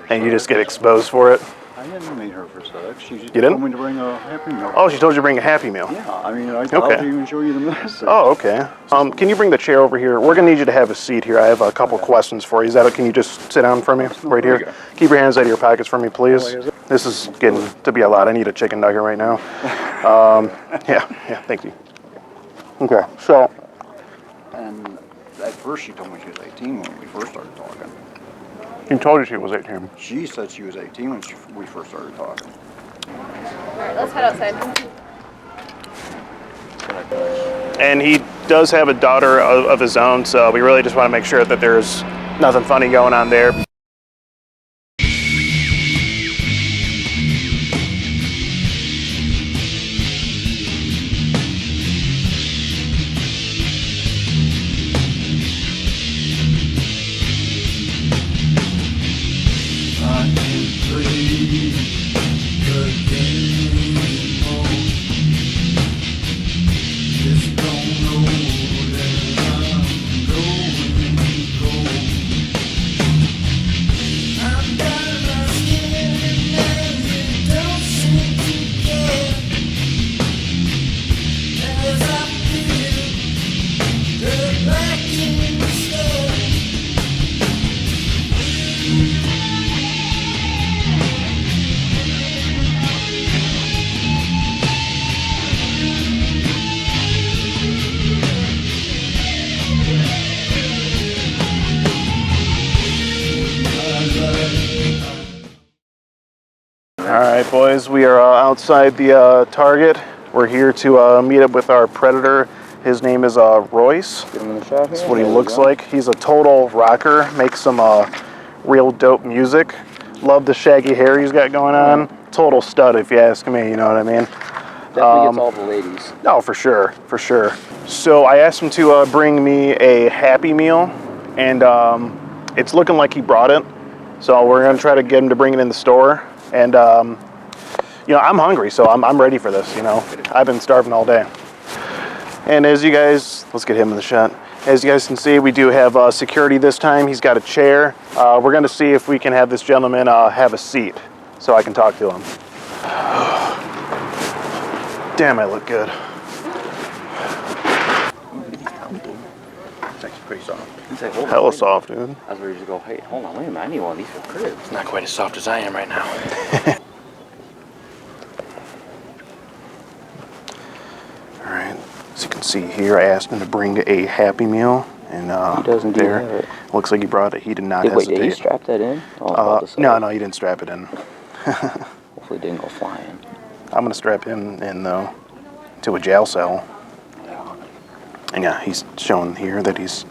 and you just get exposed for it. I didn't meet her for sex. She just didn't? told me to bring a Happy Meal. Oh, she told you to bring a Happy Meal. Yeah, I mean, I'll even show you the message. Oh, okay. Can you bring the chair over here? We're gonna need you to have a seat here. I have a couple questions for you. Is that okay? Can you just sit down for me right here? Keep your hands out of your pockets for me, please. This is getting to be a lot. I need a chicken nugget right now. Yeah, thank you. Okay, so. And at first she told me she was 18 when we first started talking. He told you she was 18. She said she was 18 when we first started talking. All right, let's head outside. And he does have a daughter of his own, so we really just want to make sure that there's nothing funny going on there. Alright boys, we are outside the Target. We're here to meet up with our predator. His name is Royce. Give him a shot here. That's what he looks like. He's a total rocker, makes some real dope music. Love the shaggy hair he's got going on. Total stud if you ask me, you know what I mean? Definitely gets all the ladies. Oh, for sure, for sure. So I asked him to bring me a Happy Meal, and it's looking like he brought it. So we're gonna try to get him to bring it in the store. And, you know, I'm hungry, so I'm ready for this, you know. I've been starving all day. And as you guys, let's get him in the shot. As you guys can see, we do have security this time. He's got a chair. We're going to see if we can have this gentleman have a seat so I can talk to him. Damn, I look good. It's actually pretty soft. Hella soft, dude. I was ready to go, hey, hold on, wait a minute, I need one of these for cribs. It's not quite as soft as I am right now. Alright, as you can see here, I asked him to bring a Happy Meal. And he doesn't do it. Looks like he brought it. He did not Wait, hesitate. did he strap that in? No, he didn't strap it in. Hopefully it didn't go flying. I'm going to strap him in, though, to a jail cell. And yeah, he's showing here that he's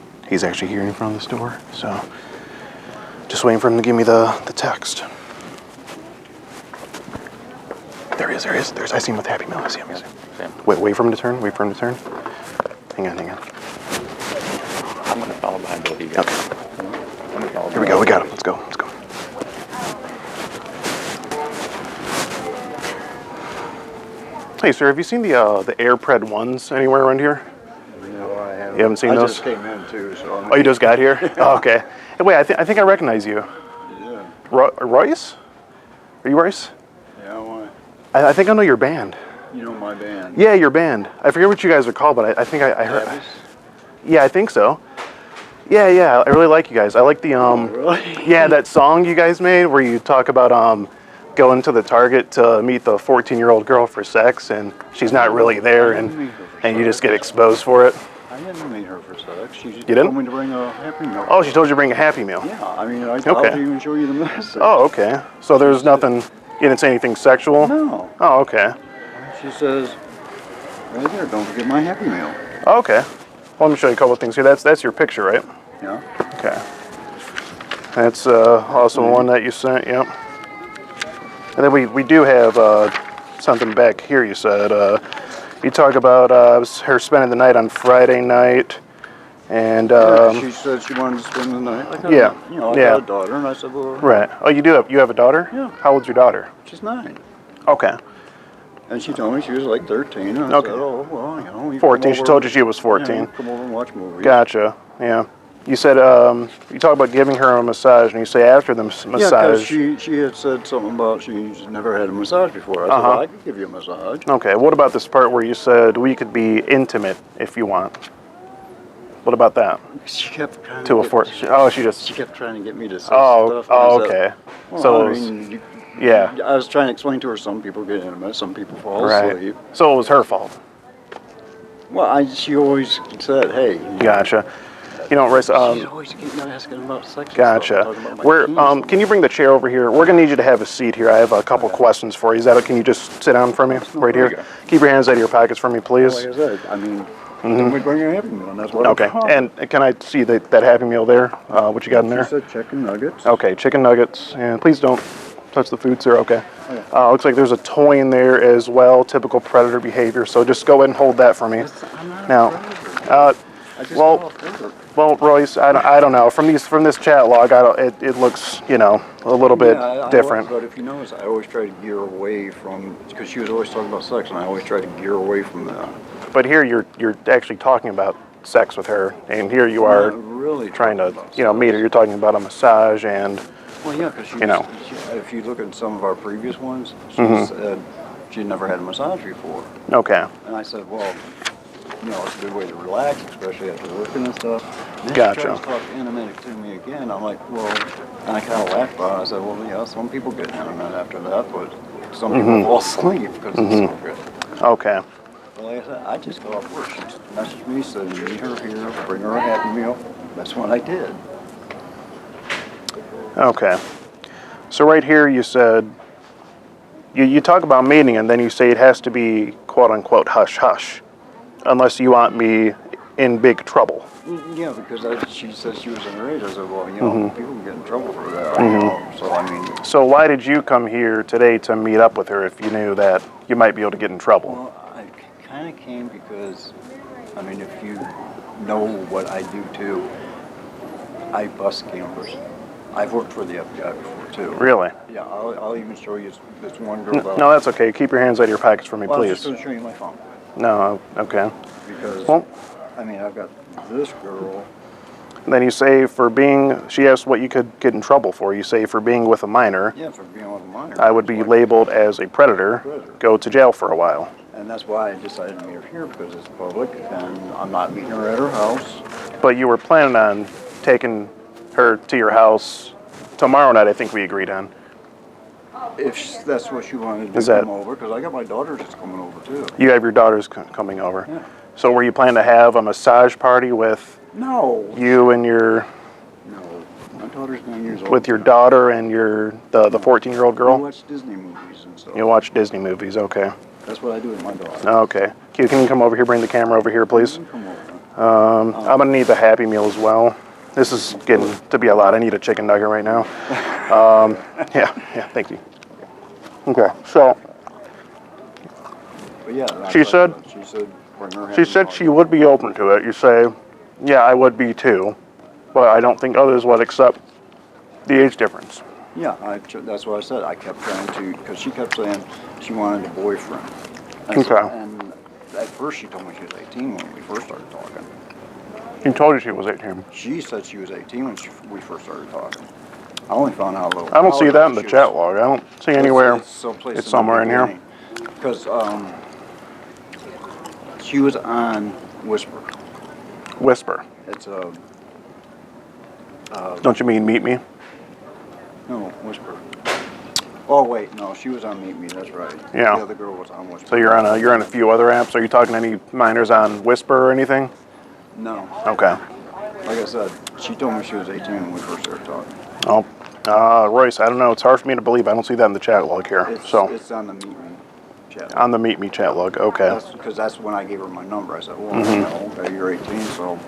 actually here in front of the store. So, just waiting for him to give me the text. There he is. I see him with Happy Meal. I see him. Wait for him to turn. Hang on. I'm going to follow behind both of you guys. Okay. Here we go. We got him. Let's go. Hey, sir, have you seen the Air Pred 1s anywhere around here? No, I haven't. You haven't seen those? I just came in, too, so... Oh, you just got here? Oh, okay. Hey, wait, I think I recognize you. Yeah. Royce? Are you Royce? Yeah, why? I think I know your band. You know my band? Yeah, your band. I forget what you guys are called, but I think I heard... Travis? Yeah, I think so. Yeah, I really like you guys. I like the, Oh, really? Yeah, that song you guys made where you talk about, going to the Target to meet the 14-year-old girl for sex, and she's not really there, and you just get exposed for it. I didn't meet her for sex. She just didn't? told me to bring a Happy Meal. Oh, she told you to bring a Happy Meal. Yeah, I mean, I'll even show you the message. Oh, okay. So there's nothing, you didn't say anything sexual? No. Oh, okay. She says, right there, don't forget my Happy Meal. Oh, okay. Well, let me show you a couple of things here. That's your picture, right? Yeah. Okay. That's also one that you sent, yep. And then we do have something back here, you said. You talk about her spending the night on Friday night, and... she said she wanted to spend the night. Like yeah. I got a daughter, and I said, well... Right. Oh, you have a daughter? Yeah. How old's your daughter? She's 9. Okay. And she told me she was like 13, and I said, oh, well, you know... 14, she told you she was 14. Yeah, come over and watch movies. Gotcha, yeah. You said you talk about giving her a massage, and you say after the massage. Yeah, because she had said something about she's never had a massage before. I said, well, I could give you a massage. Okay, what about this part where you said we could be intimate if you want? What about that? She kept trying She kept trying to get me to say Oh, stuff. oh, I said, okay. Well, So I it was, mean, yeah. I was trying to explain to her some people get intimate, some people fall Right. asleep. So it was her fault. Well, she always said, hey. Gotcha. You know, Royce, She's always keeping asking about sex and gotcha. stuff. Talking about my penis. Can you bring the chair over here? We're gonna need you to have a seat here. I have a couple questions for you. Is that okay? Can you just sit down for me right There you here? go. Keep your hands out of your pockets for me, please. Like I said, I mean, then we bring her Happy Meal, and that's what Okay. And can I see that Happy Meal there? What you got in there? She said chicken nuggets. Okay, chicken nuggets. And please don't touch the food, sir. Okay. Okay. Looks like there's a toy in there as well. Typical predator behavior. So just go ahead and hold that for me. I'm not Now, a predator. I just well- got off work. Well, Royce, I don't know. From this chat log, it looks, a little bit I different. but if you notice, I always try to gear away from, because she was always talking about sex, and I always try to gear away from that. But here you're actually talking about sex with her, and here you are Not really trying to, talking about meet her. sex. You're talking about a massage and Well, yeah, because if you look at some of our previous ones, she said she'd never had a massage before. okay, And I said, well, it's a good way to relax, especially after working and stuff. And then Gotcha. she tries to talk intimate to me again. I'm like, well, and I kind of laughed about it. I said, well, yeah, some people get intimate after that, but some people fall asleep because it's so good. okay, But like I said, I just got off work. She messaged me, said, meet her here, bring her a Happy Meal. That's what I did. okay. So right here you said you talk about meeting, and then you say it has to be quote unquote hush hush, unless you want me in big trouble. Yeah, because she said she was underage. I said, well, people can get in trouble for that. So, I mean. So why did you come here today to meet up with her if you knew that you might be able to get in trouble? Well, I kind of came because, I mean, if you know what I do too, I bust campers. I've worked for the FBI before too. Really? Yeah, I'll even show you this one girl. No, that's okay. Keep your hands out of your pockets for me, Well, I was please. just going to show you my phone. No, okay. Because, Well, I mean, I've got this girl. then you say she asked what you could get in trouble for. You say for being with a minor, Yeah, for being with a minor. I would be labeled as a predator, go to jail for a while. And that's why I decided to meet her here, because it's public, and I'm not meeting her at her house. But you were planning on taking her to your house tomorrow night, I think we agreed on. If that's what she wanted to Is that- come over, because I got my daughter just coming over too. You have your daughters coming over. Yeah. So were you planning to have a massage party with No. you and No. My daughter's 9 years old. with your daughter and the 14-year-old We girl? watch Disney movies and stuff. You watch Disney movies, okay. That's what I do with my daughter. Okay. Q, can you come over here, bring the camera over here, please? You can come over. I'm gonna need the Happy Meal as well. This is getting to be a lot. I need a chicken nugget right now. Yeah, thank you. Okay, so But yeah. that's She like said- that. She said, bring her she said she would be open to it. You say, yeah, I would be too, but I don't think others would accept the age difference. Yeah, that's what I said. I kept trying to, because she kept saying she wanted a boyfriend. And so- Okay. and at first she told me she was 18 when we first started talking. She told you she was 18. She said she was 18 when we first started talking. I only found out a little. I don't see that in the chat log. I don't see anywhere. It's somewhere in here. Because she was on Whisper. Whisper. It's a Don't you mean Meet Me? no Whisper. Oh wait, no, she was on Meet Me. That's right. Yeah. The other girl was on Whisper. So you're on a few other apps. Are you talking to any minors on Whisper or anything? No, Okay. like I said, she told me she was 18 when we first started talking. Oh, Royce, I don't know. It's hard for me to believe. I don't see that in the chat log here. It's So on the Meet Me chat. on the Meet Me chat log. Okay. Because that's when I gave her my number. I said, well, okay, you're 18, so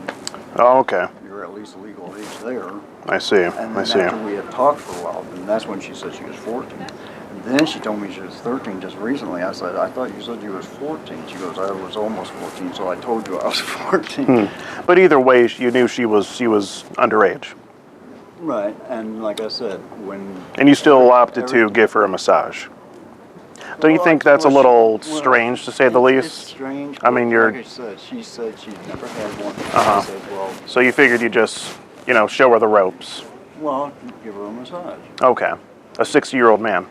Oh, okay. you're at least legal age there. I see. And I then see. after we had talked for a while, then that's when she said she was 14. And then she told me she was 13 just recently. I said, I thought you said you was 14. She goes, I was almost 14, so I told you I was 14. But either way, you knew she was underage, Right, and like I said, when... and you still opted to give her a massage. Don't you think that's a little strange, to say the least? It's strange. I mean, but you're- Like I said, she said she'd never had one. Uh-huh. I said, well, So you figured you just show her the ropes. Well, give her a massage. Okay. A 60-year-old man.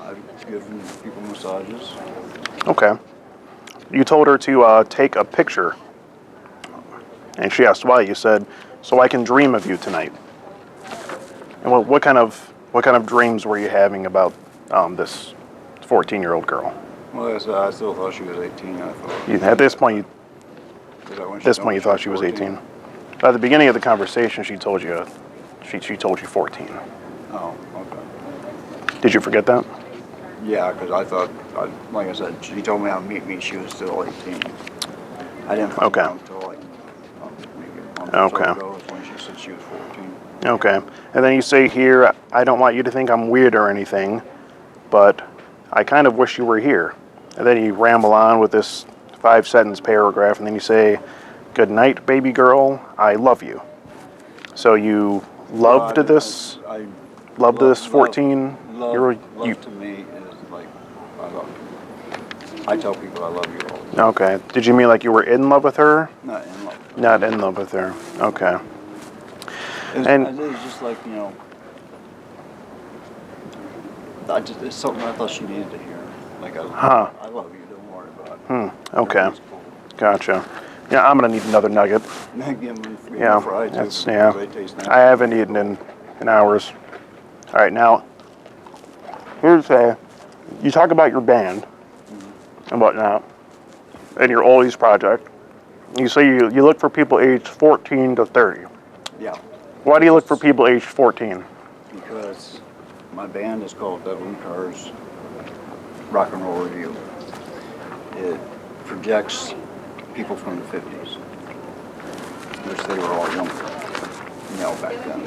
I've given people massages. Okay. You told her to take a picture. And she asked why. You said, so I can dream of you tonight. And what kind of dreams were you having about this 14-year-old girl? Well, I still thought she was 18. I thought. At this point, you thought she was 14? 18. At the beginning of the conversation, she told you 14. Oh, okay. Did you forget that? Yeah, because I thought, like I said, she told me how to meet me. She was still 18. I didn't find Okay. out until like maybe a month or so ago is when she said she was 14. Okay. And then you say here, I don't want you to think I'm weird or anything, but I kind of wish you were here. And then you ramble on with this 5-sentence paragraph, and then you say, good night, baby girl, I love you. So you loved this 14-year-old? Love to me is like, I love you. I tell people I love you all the time. Okay. Did you mean like you were in love with her? Not in love. Not in love with her. Okay. It was just like, it's something I thought she needed to hear. Like, I love you, don't worry about it. Okay. Everything's cool. Gotcha. Yeah, I'm gonna need another nugget. Give them Yeah, fries, that's too, yeah. because they taste nice. I haven't eaten in hours. All right, now you talk about your band and whatnot, and your oldies project. You say you look for people aged 14 to 30. Yeah, Why do you look for people aged 14? because my band is called Beverly Carr's Rock and Roll Review. It projects people from the 50s, which they were all younger, back then.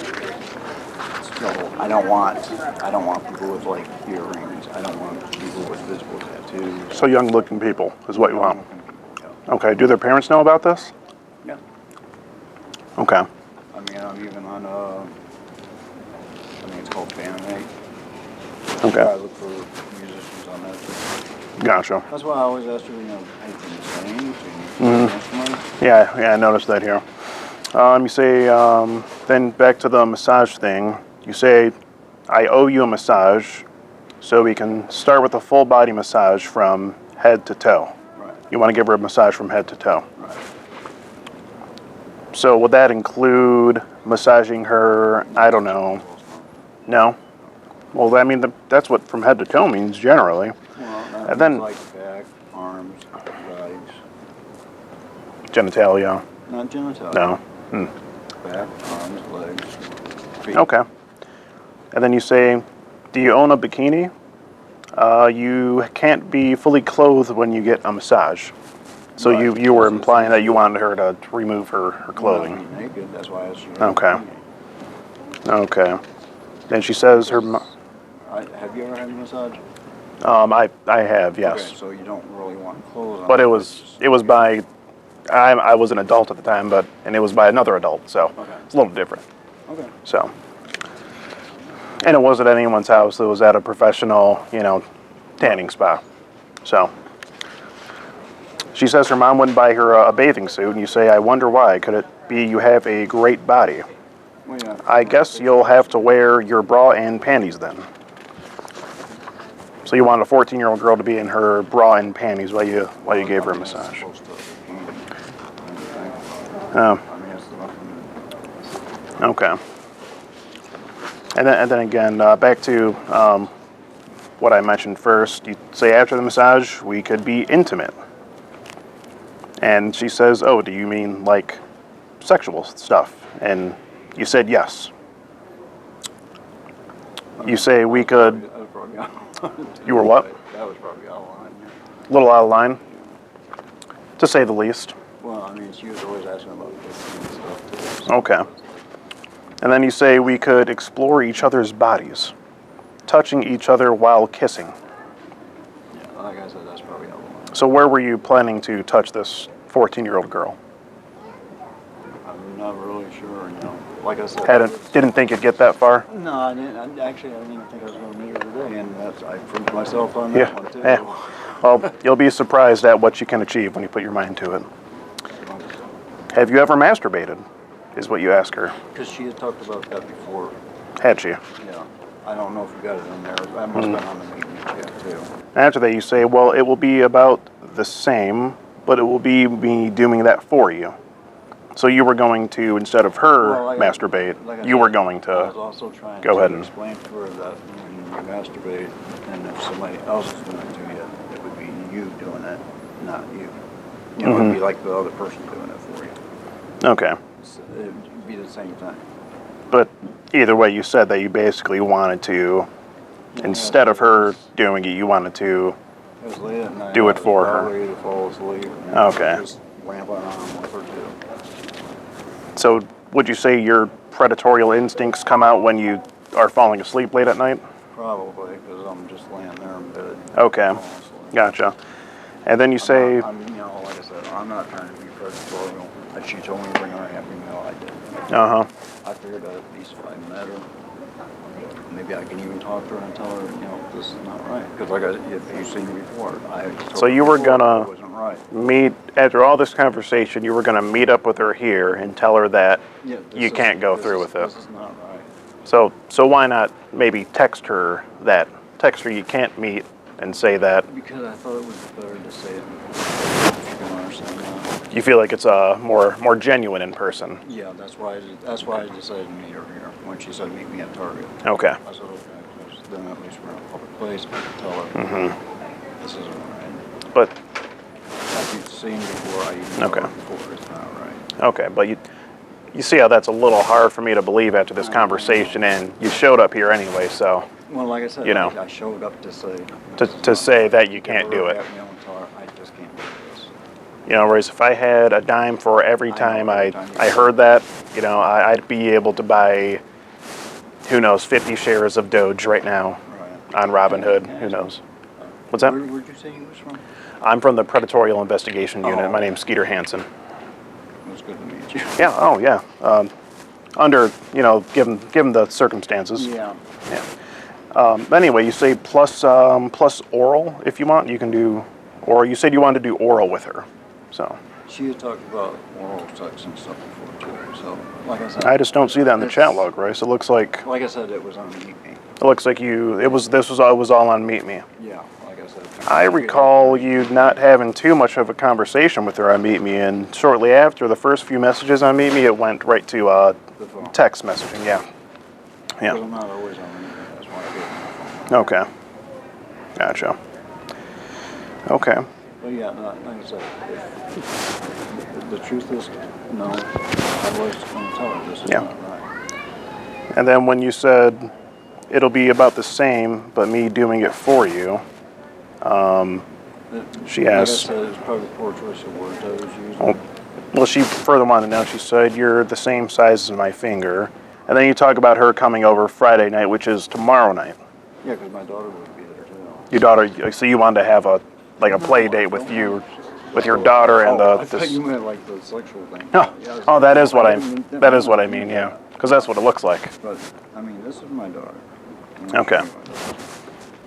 So I don't want people with like earrings. I don't want people with visible tattoos. So young-looking people is what you want. Yeah. Okay. Do their parents know about this? Yeah. Okay. I mean, I'm even on it's called Bandmate. I Okay. look for musicians on that too. Gotcha. That's why I always ask her, anything to sing, can you play instruments? Yeah. I noticed that here. You say then back to the massage thing. You say, I owe you a massage, so we can start with a full body massage from head to toe. Right. You want to give her a massage from head to toe. Right. So would that include massaging her, I don't know, no? Well, I mean, that's what from head to toe means generally. Well, that And then- means like back, arms, legs. Genitalia, Not genitalia. no. Back, arms, legs, feet. Okay. And then you say, do you own a bikini? You can't be fully clothed when you get a massage. So Right. you were implying that you wanted her to remove her Well, clothing. I'm naked, that's why I asked you. Okay. Okay. Then she says her... Have you ever had a massage? I have, yes. Okay, so you don't really want clothes on. But it was by... I was an adult at the time, and it was by another adult, so Okay. it's a little different. Okay. So... And it wasn't at anyone's house. It was at a professional, tanning spa. So she says her mom wouldn't buy her a bathing suit, and you say, I wonder why. Could it be you have a great body? Well, yeah. I guess you'll have to wear your bra and panties then. So you want a 14-year-old girl to be in her bra and panties while you gave her a massage. Oh, okay. And then again, back to what I mentioned first. You say after the massage, we could be intimate. And she says, oh, do you mean like sexual stuff? And you said yes. You say we could... That was probably out. You were what? That was probably out of line. A little out of line, to say the least. Well, I mean, she was always asking about kissing and stuff too. So. Okay. And then you say we could explore each other's bodies, touching each other while kissing. Yeah, like I said, that's probably out of line. So where were you planning to touch this 14-year-old girl? I'm not really sure, Like I said, Didn't think it'd get that far? No, I didn't. I didn't even think I was going to meet her today, and I proved myself on that one too. Yeah. Well, you'll be surprised at what you can achieve when you put your mind to it. Have you ever masturbated? is what you ask her. Because she had talked about that before. Had she? Yeah. I don't know if we got it in there. That must have been on the meeting chat too. After that, you say, well, it will be about the same, but it will be me doing that for you. So you were going to, instead of her masturbate, you were going to I was also trying go to ahead and explain to her that when you masturbate, and if somebody else is doing it to you, it would be you doing it, not you. You know, it'd be like the other person doing it for you. Okay. So it'd be the same thing. But either way, you said that you basically wanted to, instead of her doing it, you wanted to It was late at night. do it for I was her. about ready to fall asleep. And Okay. Just lamping on with her too. So would you say your predatorial instincts come out when you are falling asleep late at night? Probably, because I'm just laying there in bed. Okay. falling asleep. Be And then you say, I'm, you know, like I said, I'm not trying to be predatorial. If she told me to bring her a Happy Meal, I did. uh-huh. I figured that at least if I met her, maybe I can even talk to her and tell her, you know, this is not right. Because like if you've seen me before, I told So her you were before gonna it wasn't right. meet, after all this conversation, you were going to meet up with her here and tell her that Yeah, you can't go through with it. This is not right. So why not maybe text her you can't meet and say that Because I thought it was better to say it. If you can understand that. you feel like it's more genuine in person. Yeah, that's why I decided to meet her here when she said meet me at Target. Okay. I said okay, 'cause then at least we're in a public place. I can tell her this isn't right. But As you've seen before, I even told her before it's not right. okay, but you see how that's a little hard for me to believe after this conversation, and you showed up here anyway, so Well, like I said, You know. I showed up to say to say that you can't do it. Tell her I just can't do this. You know, whereas if I had a dime for every time I heard that, you know, I'd be able to buy, who knows, 50 shares of Doge right now Right. on Robinhood. Who knows? What's that? Where'd you say you was from? I'm from the Preditorial Investigation Unit. Oh. My name's Skeeter Hansen. It was good to meet you. Yeah. Oh, yeah. Under, you know, given the circumstances. Yeah. Yeah. Anyway, you say plus oral if you want. You can do, or you said you wanted to do oral with her. So She had talked about oral sex and stuff before too. So, like I said, I just don't see that in the chat log, Royce. It looks like like I said, it was on Meet Me. it looks like it was all on Meet Me. Yeah, like I said. I recall you not having too much of a conversation with her on Meet Me, and shortly after the first few messages on Meet Me, it went right to The phone. text messaging. Yeah. Because Yeah. I'm not always on Meet Me. That's why I get my phone. Okay. Gotcha. Okay. But yeah, no, like I said, the truth is, no, I was going to tell her this is Yeah. not right. And then when you said it'll be about the same, but me doing it for you, she asked. Like I said, it's probably a poor choice of words I was using. Oh, well, she further on it now. She said you're the same size as my finger, and then you talk about her coming over Friday night, which is tomorrow night. Yeah, because my daughter would be there too. Your daughter. So you wanted to have a play date with you, with your daughter and I thought you meant like the sexual thing. No. Yeah, Oh, that is what didn't what I mean. Yeah, because that's what it looks like. But I mean, this is my daughter. Okay.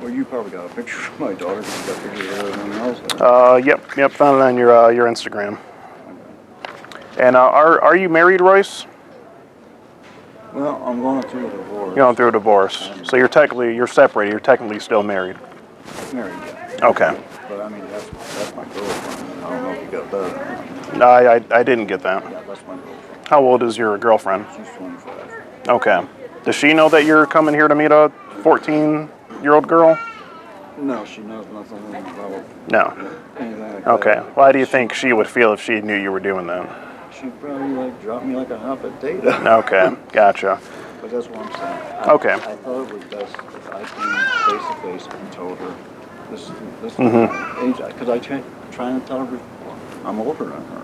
Well, you probably got a picture of my daughter because you got pictures of everyone else. Yep. Found it on your Instagram. And are you married, Royce? Well, I'm going through a divorce. You're going through a divorce, so you're separated. You're technically still married. Married, yeah. Okay. But I mean, that's my girlfriend. I don't know if you got that. No, I didn't get that. Yeah, that's my girlfriend. How old is your girlfriend? She's 25. Okay. Does she know that you're coming here to meet a 14-year-old girl? No, she knows nothing about No. anything like that. Okay. Why do you think she would feel if she knew you were doing that? She'd probably like drop me like a hop at data. Okay. Gotcha. But that's what I'm saying. Okay. I thought it was best if I came face to face and told her this Mm-hmm. age, because I trying to tell her before. I'm older than her.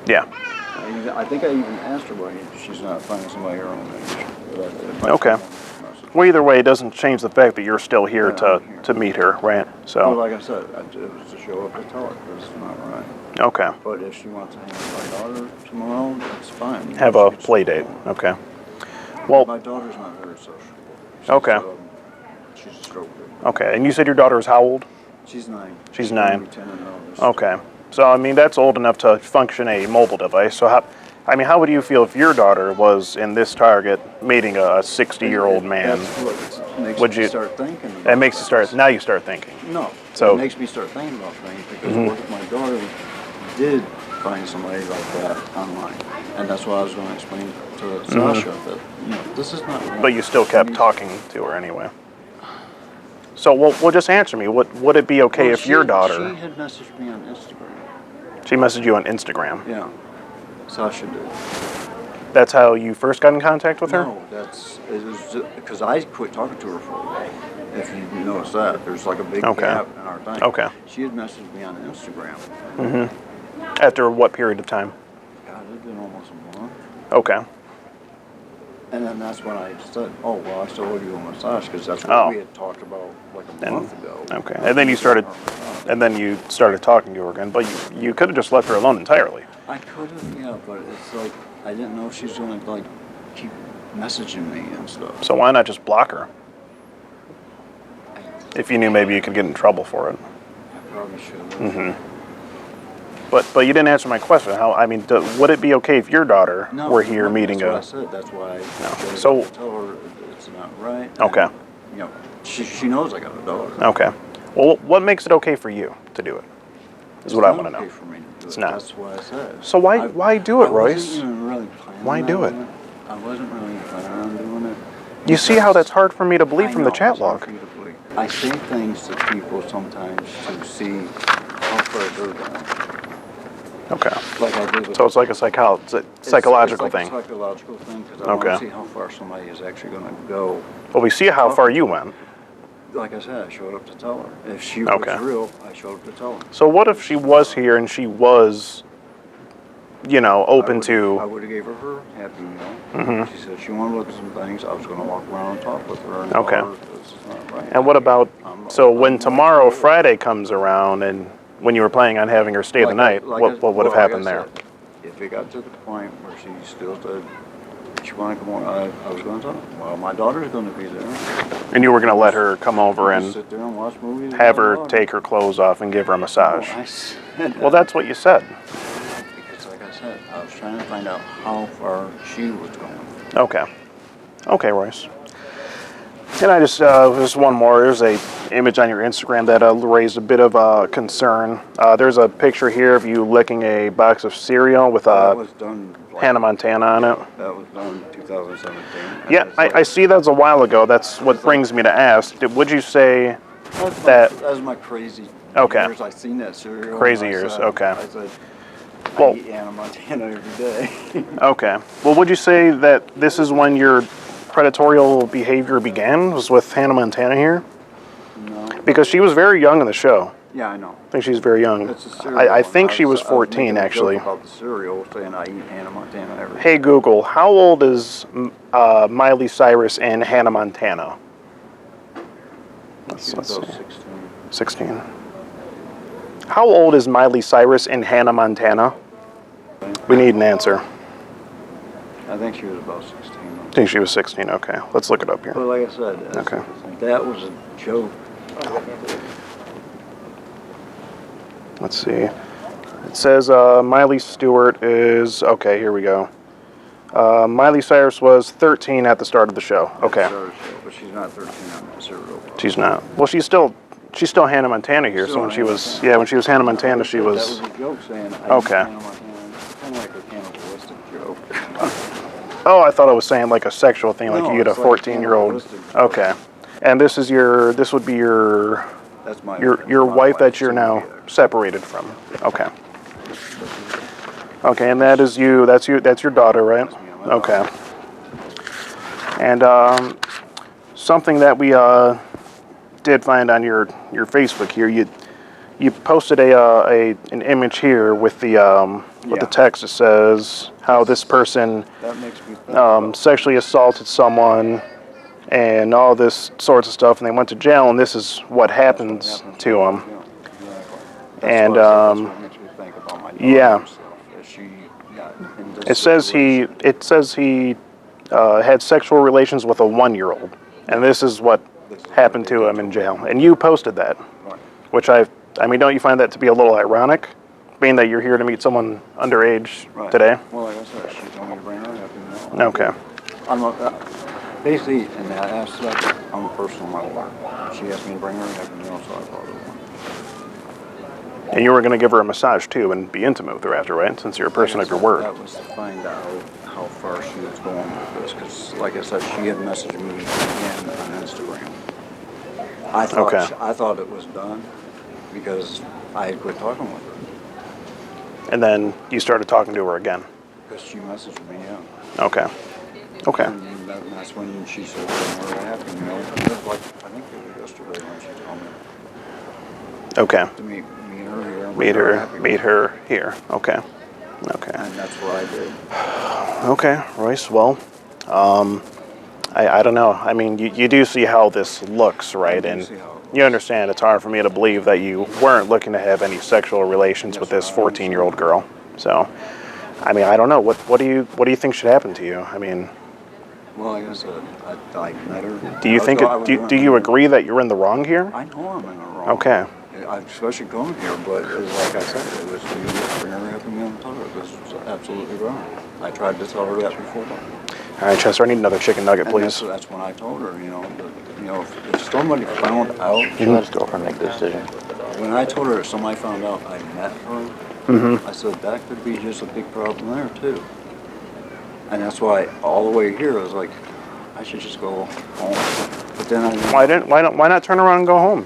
Yeah. I think I even asked her why she's not finding somebody her own age. Okay. Well, either way, it doesn't change the fact that you're still here to meet her, right? Well, So. like I said, it was to show up to tell her this is not right. Okay. But if she wants to hang with my daughter tomorrow, that's fine. Have a play date. Okay. Well. My daughter's not very social. Okay. She's a stroke baby. Okay. And you said your daughter is how old? She's 9. She's gonna 9. be 10 in August. Okay. So I mean that's old enough to function a mobile device. So I mean, how would you feel if your daughter was in this target meeting a 60-year-old man? That's what makes Would me you start thinking about It makes you things. start. Now you start thinking. No, So- it makes me start thinking about things because what if my daughter did find somebody like that online? And that's what I was going to explain to Sasha, that, this is not right. But you still kept talking to her anyway. So, well, just answer me. Would it be okay Well, if your daughter? She had messaged me on Instagram. She messaged you on Instagram. Yeah, Sasha did. That's how you first got in contact with her? No, it was because I quit talking to her for a while. If you notice that, there's like a big gap in our thing. Okay. She had messaged me on Instagram. After what period of time? God, it had been almost a month. Okay. And then that's when I said, oh, well, I still owe you a massage because that's what we had talked about like a month ago. Okay. And then you started talking to her again, but you could have just left her alone entirely. I could have, yeah, but it's like I didn't know she was going to like keep messaging me and stuff. So why not just block her? If you knew maybe you could get in trouble for it. I probably should have. But you didn't answer my question. Would it be okay if your daughter were here meeting that's what I said. That's why I showed So- up to tell her it's not right. Okay. And, she knows I got a daughter. Okay. Well, what makes it okay for you to do it? Is what I want to know. Okay for me to do It's it. not. That's what I said. So why do it, I Royce? wasn't even really planning Why do on it? I wasn't really planning on doing it. You see how that's hard for me to believe I from the know, chat it's hard log. for you to believe. I say things to people sometimes to see how far they're going. Okay. Like I did with So it's like a psychological it's like thing. a psychological thing because I want to see how far somebody is actually going to go. Well, we see how far you went. Like I said, I showed up to tell her. If she Okay. was real, I showed up to tell her. So what if she was here and she was, open I to? would have gave her her happy meal. She said she wanted to look at some things. I was going to walk around and talk with her. And tell Okay. her this is not right. And what about? I'm So open when minded tomorrow, to it. Friday comes around, and when you were planning on having her stay the night, what would have happened there? If it got to the point where she still said she wanted to come on, I was going to tell her, well, my daughter's going to be there. And you were going to let her come over Just and sit there and watch movies. with have my her daughter. take her clothes off and give her a massage. No, I said Well, that's what you said. because, like I said, I was trying to find out how far she was going. Okay. Okay, Royce. And I just one more. There's a image on your Instagram that raised a bit of concern. There's a picture here of you licking a box of cereal with That was done. Hannah Montana on it. That was done in 2017. Yeah, I see that was a while ago. That's what brings me to ask. Would you say that? That was my crazy Okay. years. I seen that cereal. Crazy and I years, said- okay. I said, Well- I eat Hannah Montana every day. Okay. Well, would you say that this is when your predatorial behavior began? Was with Hannah Montana here? No. Because she was very young in the show. Yeah, I know. I think she's very young. It's a cereal. I think she was I 14 making a joke actually. about the cereal, saying I eat Hannah Montana every day. Hey Google, how old is Miley Cyrus in Hannah Montana? Let's She was about see. 16. 16. How old is Miley Cyrus in Hannah Montana? We need an answer. I think she was about 16. I think she was 16. Okay, let's look it up here. But like I said, Okay. that was a joke. Let's see. It says Miley Stewart is, okay, here we go. Miley Cyrus was 13 at the start of the show. Okay, But she's not 13 on that cereal. she's not. Well, she's still Hannah Montana here. So when she was, when she was Hannah Montana, she was. That was a joke saying I Okay. eat Hannah Montana. Kind of like a cannibalistic joke. Oh, I thought it was saying like a sexual thing, like No, you get a it's like 14-year-old. cannibalistic. Okay, and this would be your That's my your my wife that you're soon now to be there. separated from. Okay. Okay, and that is you. That's your daughter, right? That's me and my daughter. Okay. And something that we did find on your Facebook here, you posted an image here with the Yeah. text that says how this person That makes me think sexually assaulted someone and all this sorts of stuff, and they went to jail, and this is what happens to them. And, that's what makes me think about my daughter yeah. and stuff, that she got in this It says he had sexual relations with a 1-year-old, and this is what happened to him in jail. And you posted that, Right. which I mean, don't you find that to be a little ironic, being that you're here to meet someone underage Right. today? Well, like I said, she told me to bring her Happy Meal. Okay. I'm basically, in that aspect, I'm a person of my word. She asked me to bring her Happy Meal, so I brought her one. And you were going to give her a massage too and be intimate with her after, right? Since you're a person of your word. That was to find out how far she was going with this, because, like I said, she had messaged me again on Instagram. I thought it was done because I had quit talking with her. And then you started talking to her again. Because she messaged me, yeah. Okay. Okay. And that's when she said, "Bring her a Happy Meal." It was like, I think it was yesterday when she told me. Okay. To meet her here. Meet her here. Okay. Okay. And that's what I did. Okay, Royce. Well, I don't know. I mean, you do see how this looks, right? I do And see how it looks. you understand it's hard for me to believe that you weren't looking to have any sexual relations Yes, with this sir, I 14-year-old understand. girl. So, I mean, I don't know. What do you think should happen to you? I mean, Well, like I said, I met her. do you think do you agree that you're in the wrong here? I know I'm in the wrong. Okay. I'm especially going here, but it was like I said, it was for you to bring her Happy Meal and tell her this was absolutely wrong. I tried to tell her that before. All right, Chester. I need another chicken nugget, And please. that's when I told her, that, if somebody found out, He let his girlfriend make the decision. when I told her if somebody found out I met her, Mm-hmm. I said that could be just a big problem there too. And that's why all the way here I was like, I should just go home. But then Why not turn around and go home?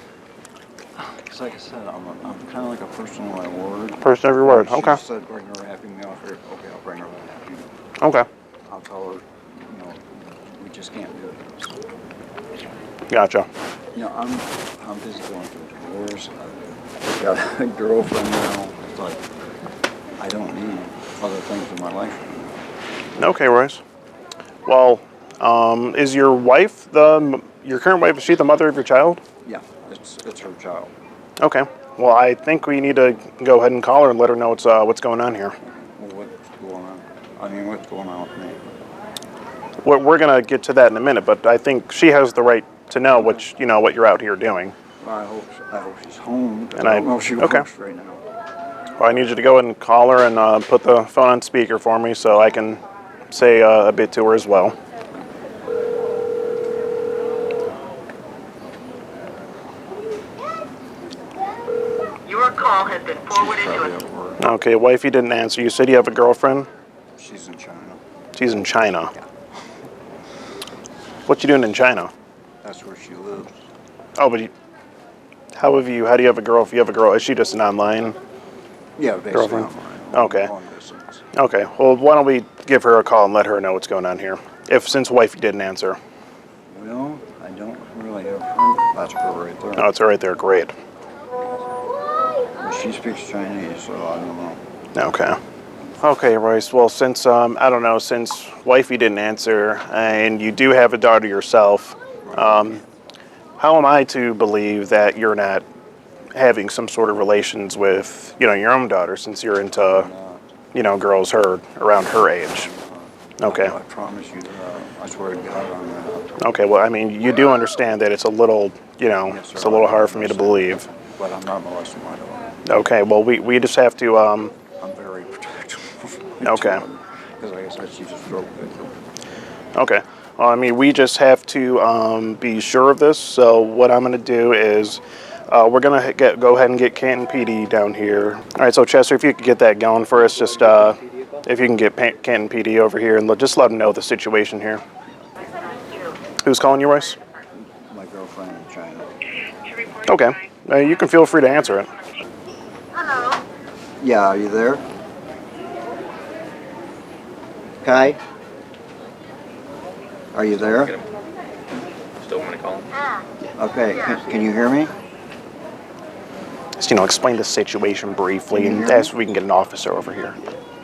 It's like I said, I'm kind of like a person of my word. Person of your word. Okay. She said bring her a Happy Meal. Okay, I'll bring her a Happy Meal. Okay. I'll tell her, we just can't do it. Gotcha. I'm busy going through a divorce. I've got a girlfriend now. It's like, I don't need other things in my life anymore. Okay, Royce. Well, is your wife your current wife? Is she the mother of your child? Yeah, it's her child. Okay. Well, I think we need to go ahead and call her and let her know what's going on here. Well, what's going on? I mean, what's going on with me? We're gonna get to that in a minute, but I think she has the right to know what you're out here doing. Well, I hope she's home. And I don't know if she okay. works right now. Well, I need you to go ahead and call her and put the phone on speaker for me so I can say a bit to her as well. Your call has been forwarded She's to probably a... at work. Okay, wife, you didn't answer. You said you have a girlfriend? She's in China. She's in China. What you doing in China? That's where she lives. Oh, but how do you have a girl if you have a girl? Is she just an online? Yeah, basically Girlfriend? online. Okay. Long distance. Okay, well, why don't we give her a call and let her know what's going on here? Since wifey didn't answer. Well, I don't really have her. That's her right there. Oh, it's right there. Great. Well, she speaks Chinese, so I don't know. Okay. Okay, Royce. Well, since since wifey didn't answer, and you do have a daughter yourself, how am I to believe that you're not having some sort of relations with your own daughter, since you're into girls around her age? Okay. I promise you that. I swear to God on that. Okay. Well, I mean, you do understand that it's a little, Yes, sir, it's a little I hard for me to understand. believe. But I'm not molesting my daughter. Okay. Well, we just have to. I'm very protective of my Okay. daughter. Because like I said, she's a stroke victim. Okay. Well, I mean, we just have to be sure of this. So what I'm going to do is we're going to go ahead and get Canton PD down here. All right. So Chester, if you could get that going for us, just if you can get Canton PD over here and just let them know the situation here. Who's calling you, Royce? My girlfriend in China. Okay. You can feel free to answer it. Hello. Yeah, are you there? Kai? Are you there? Still want to call him? Okay, can you hear me? Just, explain the situation briefly and ask if we can get an officer over here.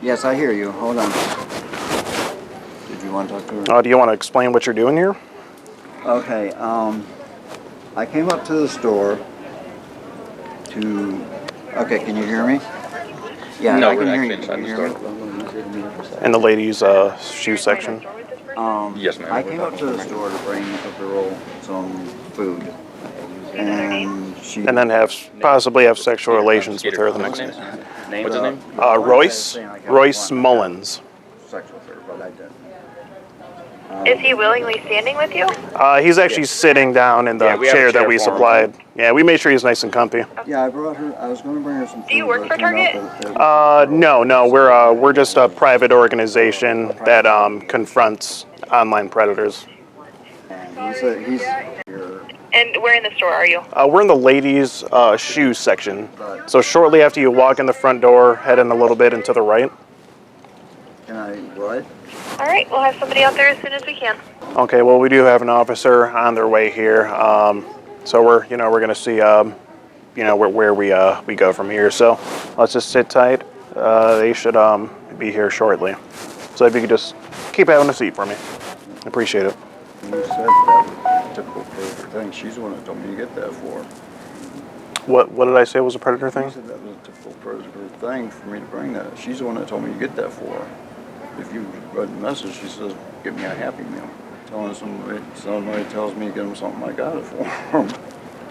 Yes, I hear you. Hold on. Did you want to talk to her? Do you want to explain what you're doing here? Okay, I came up to the store to... Okay, can you hear me? Yeah, No, I we're can hear actually you. inside Can the you store. hear me? In the ladies' shoe section. Yes, ma'am. I came up to the store to bring a girl some food. And she... And then possibly have sexual relations with her the next day. What's his name? Royce Mullins. Is he willingly standing with you? He's actually sitting down in the Yeah, we have a chair that chair we for him. supplied. Yeah, we made sure he's nice and comfy. Yeah, I brought her. I was going to bring her some food. Do you work but it for turned out Target? that- No, we're just a private organization that confronts online predators. and he's here. And where in the store are you? We're in the ladies' shoe section. So shortly after you walk in the front door, head in a little bit and to the right. Can I what? All right, we'll have somebody out there as soon as we can. Okay, well, we do have an officer on their way here. So we're going to see, where we go from here. So let's just sit tight. They should be here shortly. So if you could just keep having a seat for me. Appreciate it. You said that was a typical predator thing. She's the one that told me to get that for. What did I say was a predator You thing? said that was a typical predator thing for me to bring that. She's the one that told me to get that for. If you read the message, she says, "Get me a Happy Meal." Telling somebody tells me to get them something, I got it for them.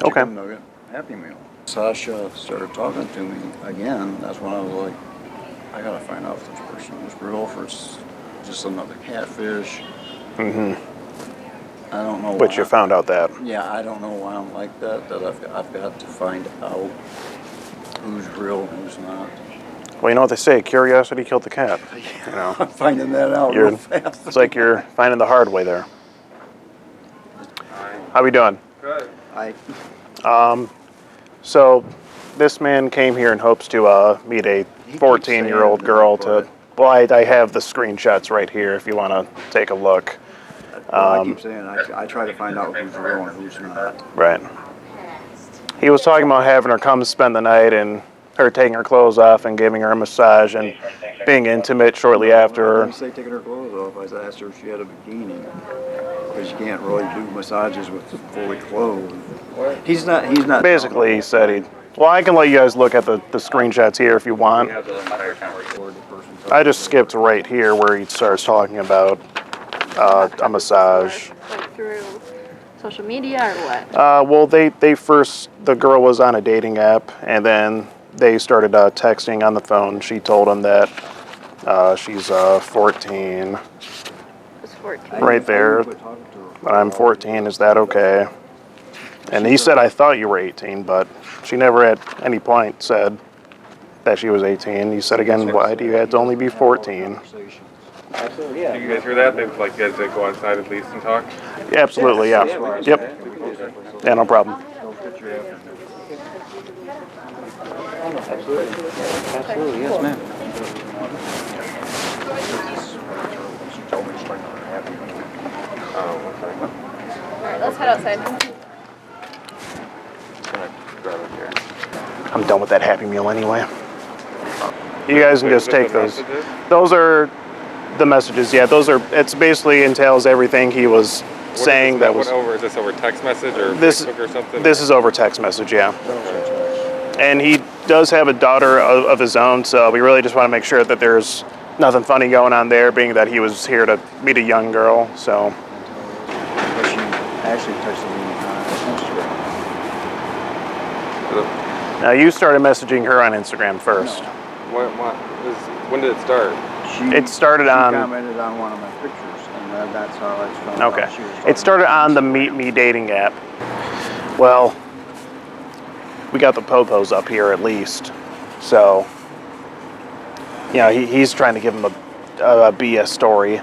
Okay. Chicken nugget, Happy Meal. Sasha started talking to me again. That's when I was like, I gotta find out if this person is real, if it's just another catfish. Mm-hmm. I don't know. But why. you found out that. Yeah, I don't know why I'm like that. That I've got to find out who's real, who's not. Well, you know what they say, curiosity killed the cat. You know, I'm finding that out You're- real fast. it's like you're finding the hard way there. How we doing? So this man came here in hopes to meet a He keeps 14-year-old saying girl that, to. Well, I have the screenshots right here if you want to take a look. I keep saying I try to find out who's real and who's not. Right. He was talking about having her come spend the night and her taking her clothes off and giving her a massage and being intimate shortly I after. didn't say taking her clothes off. I asked her if she had a bikini because you can't really do massages with fully clothed. He's not. Basically, he said he. Well, I can let you guys look at the screenshots here if you want. I just skipped right here where he starts talking about a massage. Like through social media or what? Well, they first, the girl was on a dating app, and then they started texting on the phone. She told him that she's 14. It's 14. Right there. But I'm 14. Is that okay? And he said, I thought you were 18, but she never at any point said that she was 18. He said again, why do you have to only be 14? Absolutely, yeah. Do you guys hear that? They've like guys that go outside at least and talk. Yeah, absolutely, yeah. Yep. Yeah, no problem. Absolutely, yes, ma'am. She told me to bring her a Happy Meal. Oh, okay. All right, let's head outside. Just gonna grab a chair. I'm done with that Happy Meal anyway. You guys can just take those. Those are the messages, yeah. Those are, it's basically entails everything he was saying that was. Is this over text message or This, Facebook or something? this is over text message, yeah. And he does have a daughter of his own, so we really just want to make sure that there's nothing funny going on there, being that he was here to meet a young girl, so. But she actually texted me on Instagram. Now, you started messaging her on Instagram first. When did it start? It started she on- commented on one of my pictures, and that's how I found Okay. out she was talking It started to on the me. Meet Me dating app. Well, we got the popos up here at least. So, you know, he's trying to give him a BS story,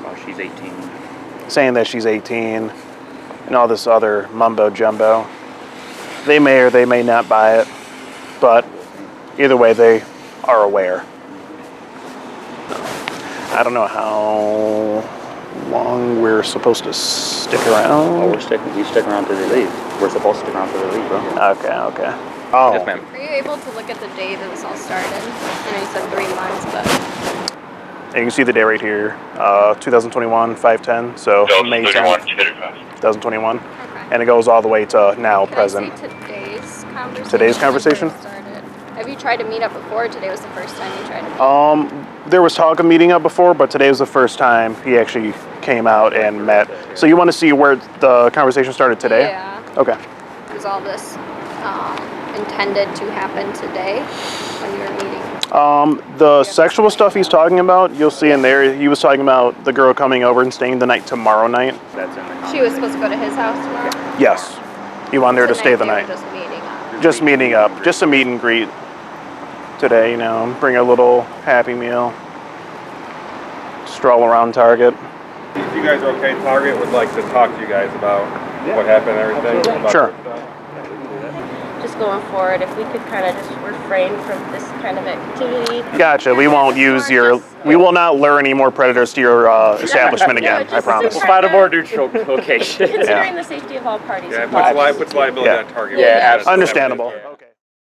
Oh, she's 18. saying that she's 18 and all this other mumbo jumbo. They may or they may not buy it, but either way, they are aware. I don't know how long we're supposed to stick Oh, around. we stick around till they leave. We're supposed to stick around till they leave, bro. Okay. Oh. Yes, ma'am. Are you able to look at the day that this all started? I know you said 3 months, but And you can see the day right here, 2021, 5/10, so May 10th, 2021. okay. And it goes all the way to now, Can present. I see today's conversation? Today's like conversation? when it started? Have you tried to meet up before? Today was the first time you tried to meet There was talk of meeting up before, but today was the first time he actually came out and met. So you want to see where the conversation started today? Yeah. Okay. There's all this intended to happen today when you were meeting? The sexual stuff he's talking about, you'll see in there, he was talking about the girl coming over and staying the night tomorrow night. That's in the She was supposed to go to his house tomorrow? Yes. He wanted her to stay the Tonight night. they were just meeting up. Just meeting up. Just a meet and greet today, you know. Bring a little Happy Meal. Stroll around Target. If you guys are okay, Target would like to talk to you guys about what happened and everything. About Sure. this stuff. Just going forward, if we could kind of just refrain from this kind of activity. Gotcha. We won't use your. We will not lure any more predators to your establishment again. I just promise. to Find a more neutral location. Considering the safety of all parties Yeah, it involved. puts liability Yeah. on Target. Yeah, absolutely. Understandable.